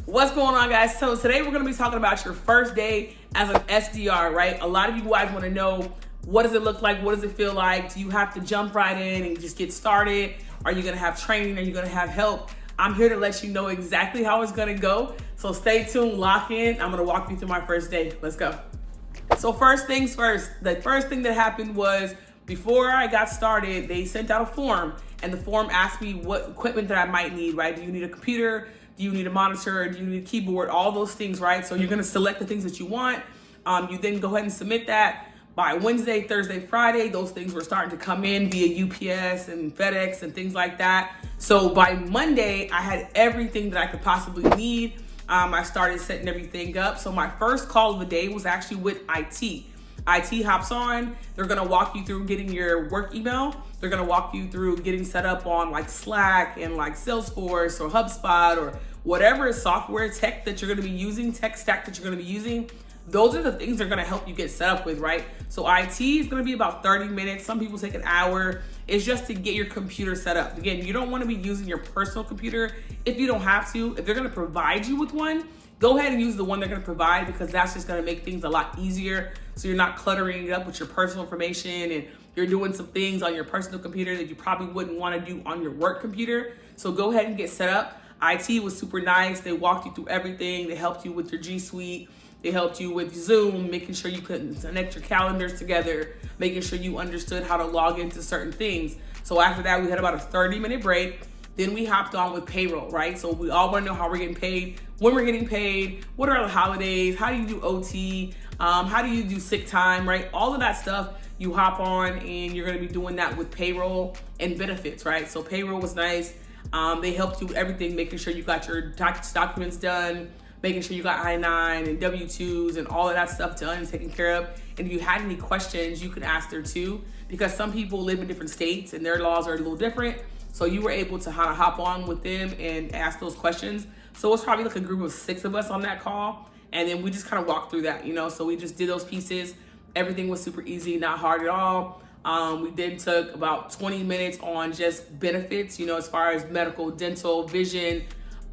What's going on, guys? So today we're going to be talking about your first day as an SDR, right? A lot of you guys want to know, what does it look like? What does it feel like? Do you have to jump right in and just get started? Are you going to have training? Are you going to have help? I'm here to let you know exactly how it's going to go. So stay tuned, lock in. I'm going to walk you through my first day. Let's go. So first things first, the first thing that happened was before I got started, they sent out a form, and the form asked me what equipment that I might need, right? Do you need a computer? Do you need a monitor? Do you need a keyboard? All those things, right? So you're gonna select the things that you want. You then go ahead and submit that. By Wednesday, Thursday, Friday, those things were starting to come in via UPS and FedEx and things like that. So by Monday, I had everything that I could possibly need. I started setting everything up. So my first call of the day was actually with IT. IT hops on, they're gonna walk you through getting your work email. They're gonna walk you through getting set up on like Slack and like Salesforce or HubSpot or whatever software tech that you're gonna be using, tech stack that you're gonna be using. Those are the things they're gonna help you get set up with, right? So IT is gonna be about 30 minutes. Some people take an hour. It's just to get your computer set up. Again, you don't wanna be using your personal computer if you don't have to. If they're gonna provide you with one, go ahead and use the one they're gonna provide, because that's just gonna make things a lot easier. So you're not cluttering it up with your personal information and you're doing some things on your personal computer that you probably wouldn't wanna do on your work computer. So go ahead and get set up. IT was super nice. They walked you through everything. They helped you with your G Suite. They helped you with Zoom, making sure you could connect your calendars together, making sure you understood how to log into certain things. So after that, we had about a 30-minute break. Then we hopped on with payroll, right? So we all want to know how we're getting paid, when we're getting paid, what are the holidays, how do you do OT, how do you do sick time, right? All of that stuff, you hop on and you're gonna be doing that with payroll and benefits, right? So payroll was nice. They helped you with everything, making sure you got your documents done, making sure you got I-9 and W-2s and all of that stuff done and taken care of. And if you had any questions, you could ask there too, because some people live in different states and their laws are a little different. So you were able to kind of hop on with them and ask those questions. So it's probably like a group of 6 of us on that call. And then we just kind of walked through that, So we just did those pieces. Everything was super easy, not hard at all. We then took about 20 minutes on just benefits, as far as medical, dental, vision.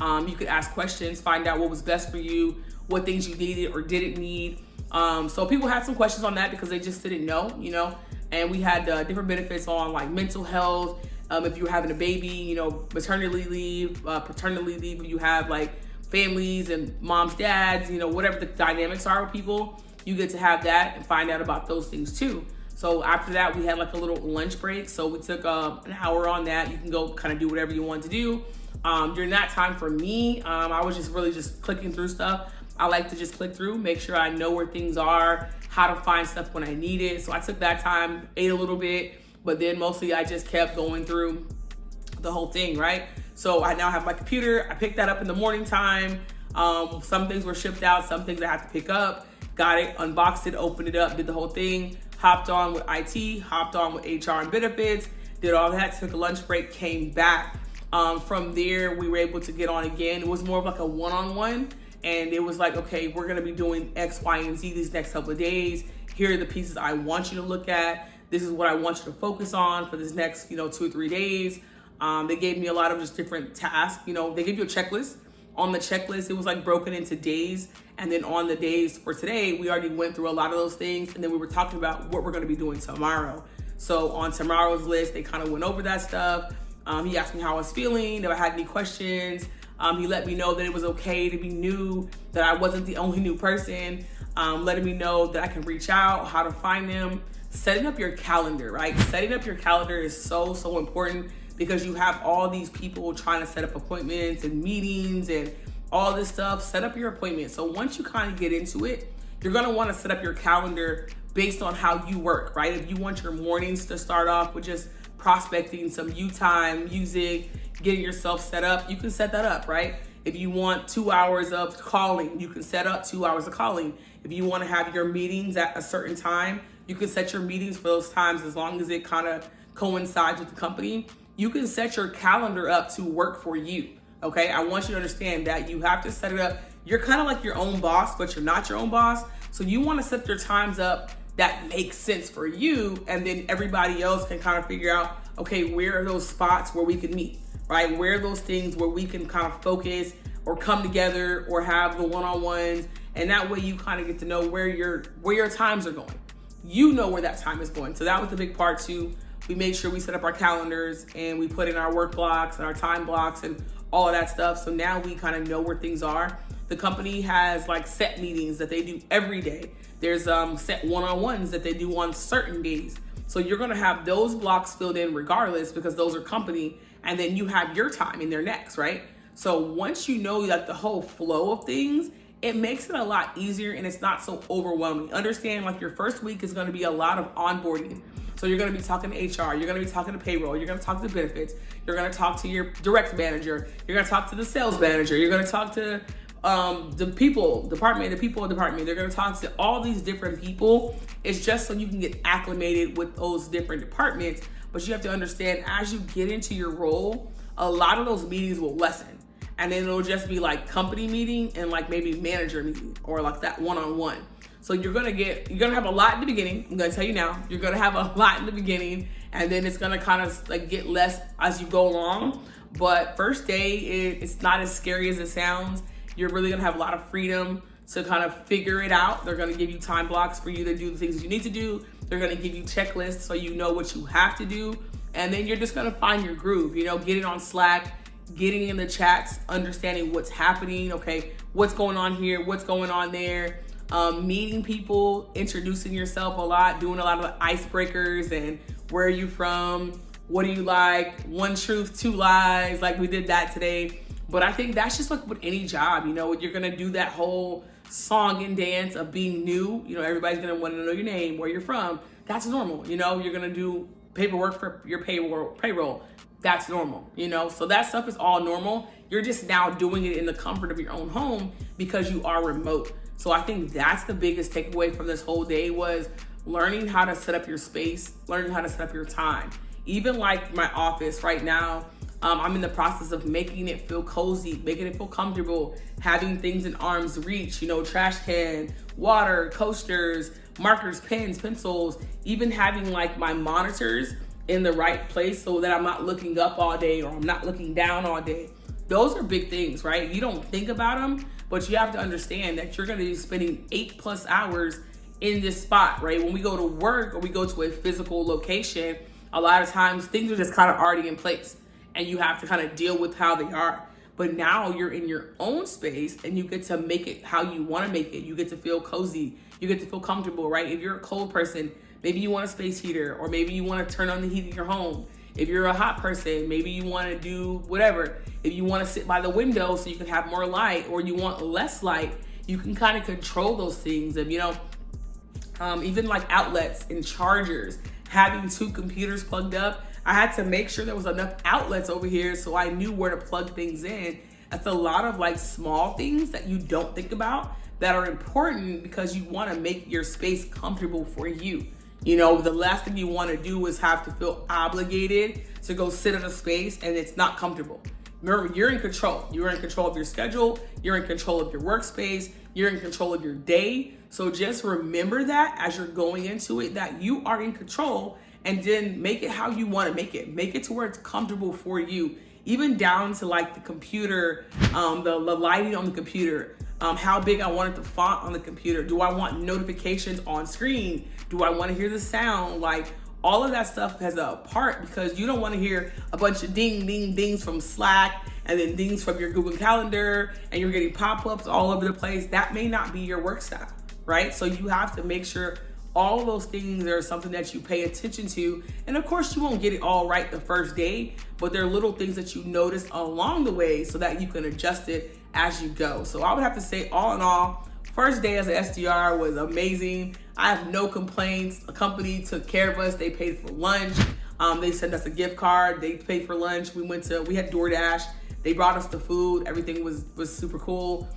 You could ask questions, find out what was best for you, what things you needed or didn't need. So people had some questions on that because they just didn't know, And we had different benefits on like mental health. If you're having a baby, maternity leave, paternity leave, if you have like families and moms, dads, whatever the dynamics are with people, you get to have that and find out about those things too. So after that, we had like a little lunch break. So we took an hour on that. You can go kind of do whatever you want to do. During that time for me, I was just really just clicking through stuff. I like to just click through, make sure I know where things are, how to find stuff when I need it. So I took that time, ate a little bit, but then mostly I just kept going through the whole thing, right? So I now have my computer. I picked that up in the morning time. Some things were shipped out, some things I have to pick up. Got it, unboxed it, opened it up, did the whole thing. Hopped on with IT, hopped on with HR and benefits, did all that, took a lunch break, came back. From there, we were able to get on again. It was more of like a one-on-one. And it was like, okay, we're gonna be doing X, Y, and Z these next couple of days. Here are the pieces I want you to look at. This is what I want you to focus on for this next, 2 or 3 days. They gave me a lot of just different tasks. They give you a checklist. On the checklist, it was like broken into days. And then on the days for today, we already went through a lot of those things. And then we were talking about what we're gonna be doing tomorrow. So on tomorrow's list, they kind of went over that stuff. He asked me how I was feeling, if I had any questions. He let me know that it was okay to be new, that I wasn't the only new person. Letting me know that I can reach out, how to find them. Setting up your calendar, right? Setting up your calendar is so, so important, because you have all these people trying to set up appointments and meetings and all this stuff. Set up your appointment. So once you kind of get into it, you're gonna wanna set up your calendar based on how you work, right? If you want your mornings to start off with just prospecting, some you time, music, getting yourself set up, you can set that up, right? If you want 2 hours of calling, you can set up 2 hours of calling. If you want to have your meetings at a certain time, you can set your meetings for those times, as long as it kind of coincides with the company. You can set your calendar up to work for you, okay? I want you to understand that you have to set it up. You're kind of like your own boss, but you're not your own boss. So you want to set your times up that makes sense for you, and then everybody else can kind of figure out, okay, where are those spots where we can meet, right? Where are those things where we can kind of focus or come together or have the one-on-ones. And that way you kind of get to know where your times are going. You know where that time is going. So that was the big part too. We made sure we set up our calendars and we put in our work blocks and our time blocks and all of that stuff. So now we kind of know where things are. The company has like set meetings that they do every day. There's set one-on-ones that they do on certain days. So you're gonna have those blocks filled in regardless, because those are company, and then you have your time in there next, right? So once you know like the whole flow of things, it makes it a lot easier and it's not so overwhelming. Understand, like your first week is gonna be a lot of onboarding. So you're gonna be talking to HR, you're gonna be talking to payroll, you're gonna talk to benefits, you're gonna talk to your direct manager, you're gonna talk to the sales manager, you're gonna talk to the people department. They're gonna talk to all these different people. It's just so you can get acclimated with those different departments. But you have to understand, as you get into your role, a lot of those meetings will lessen. And then it'll just be like company meeting and like maybe manager meeting or like that one-on-one. So you're gonna have a lot in the beginning. I'm gonna tell you now, you're gonna have a lot in the beginning, and then it's gonna kind of like get less as you go along. But first day, it's not as scary as it sounds. You're really gonna have a lot of freedom to kind of figure it out. They're gonna give you time blocks for you to do the things you need to do. They're gonna give you checklists so you know what you have to do. And then you're just gonna find your groove, getting on Slack, getting in the chats, understanding what's happening, okay, what's going on here, what's going on there, meeting people, introducing yourself a lot, doing a lot of the icebreakers and where are you from, what do you like, one truth, two lies, like we did that today. But I think that's just like with any job, you're gonna do that whole song and dance of being new. Everybody's gonna want to know your name, where you're from. That's normal. You're gonna do paperwork for your payroll. That's normal. So that stuff is all normal. You're just now doing it in the comfort of your own home because you are remote. So I think that's the biggest takeaway from this whole day, was learning how to set up your space, learning how to set up your time. Even like my office right now, I'm in the process of making it feel cozy, making it feel comfortable, having things in arm's reach, trash can, water, coasters, markers, pens, pencils, even having like my monitors in the right place so that I'm not looking up all day or I'm not looking down all day. Those are big things, right? You don't think about them, but you have to understand that you're gonna be spending 8+ hours in this spot, right? When we go to work or we go to a physical location, a lot of times things are just kind of already in place and you have to kind of deal with how they are. But now you're in your own space and you get to make it how you want to make it. You get to feel cozy. You get to feel comfortable, right? If you're a cold person, maybe you want a space heater, or maybe you want to turn on the heat in your home. If you're a hot person, maybe you want to do whatever. If you want to sit by the window so you can have more light, or you want less light, you can kind of control those things. And even like outlets and chargers, having 2 computers plugged up, I had to make sure there was enough outlets over here so I knew where to plug things in. That's a lot of like small things that you don't think about that are important because you want to make your space comfortable for you. The last thing you want to do is have to feel obligated to go sit in a space and it's not comfortable. Remember, you're in control. You're in control of your schedule. You're in control of your workspace. You're in control of your day. So just remember that as you're going into it, that you are in control, and then make it how you want to make it. Make it to where it's comfortable for you, even down to like the computer, the lighting on the computer, how big I wanted the font on the computer. Do I want notifications on screen? Do I want to hear the sound? Like all of that stuff has a part, because you don't want to hear a bunch of ding, ding, dings from Slack and then dings from your Google Calendar and you're getting pop-ups all over the place. That may not be your work style, right? So you have to make sure all of those things are something that you pay attention to. And of course you won't get it all right the first day, but there are little things that you notice along the way so that you can adjust it as you go. So I would have to say, all in all, first day as an SDR was amazing. I have no complaints. The company took care of us. They paid for lunch. They sent us a gift card. They paid for lunch. We had DoorDash. They brought us the food. Everything was super cool.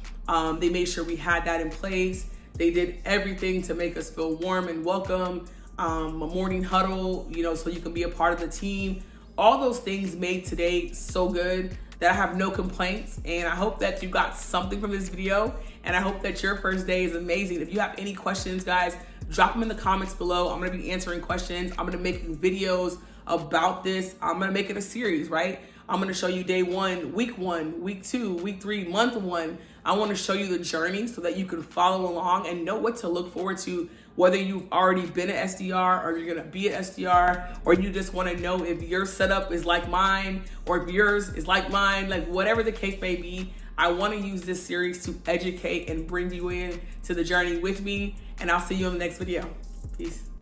They made sure we had that in place. They did everything to make us feel warm and welcome. A morning huddle, so you can be a part of the team. All those things made today so good that I have no complaints. And I hope that you got something from this video. And I hope that your first day is amazing. If you have any questions, guys, drop them in the comments below. I'm gonna be answering questions. I'm gonna be making videos about this. I'm gonna make it a series, right? I'm gonna show you day 1, week 1, week 2, week 3, month 1. I wanna show you the journey so that you can follow along and know what to look forward to, whether you've already been an SDR or you're gonna be an SDR, or you just wanna know if your setup is like mine or if yours is like mine, like whatever the case may be. I wanna use this series to educate and bring you in to the journey with me, and I'll see you in the next video. Peace.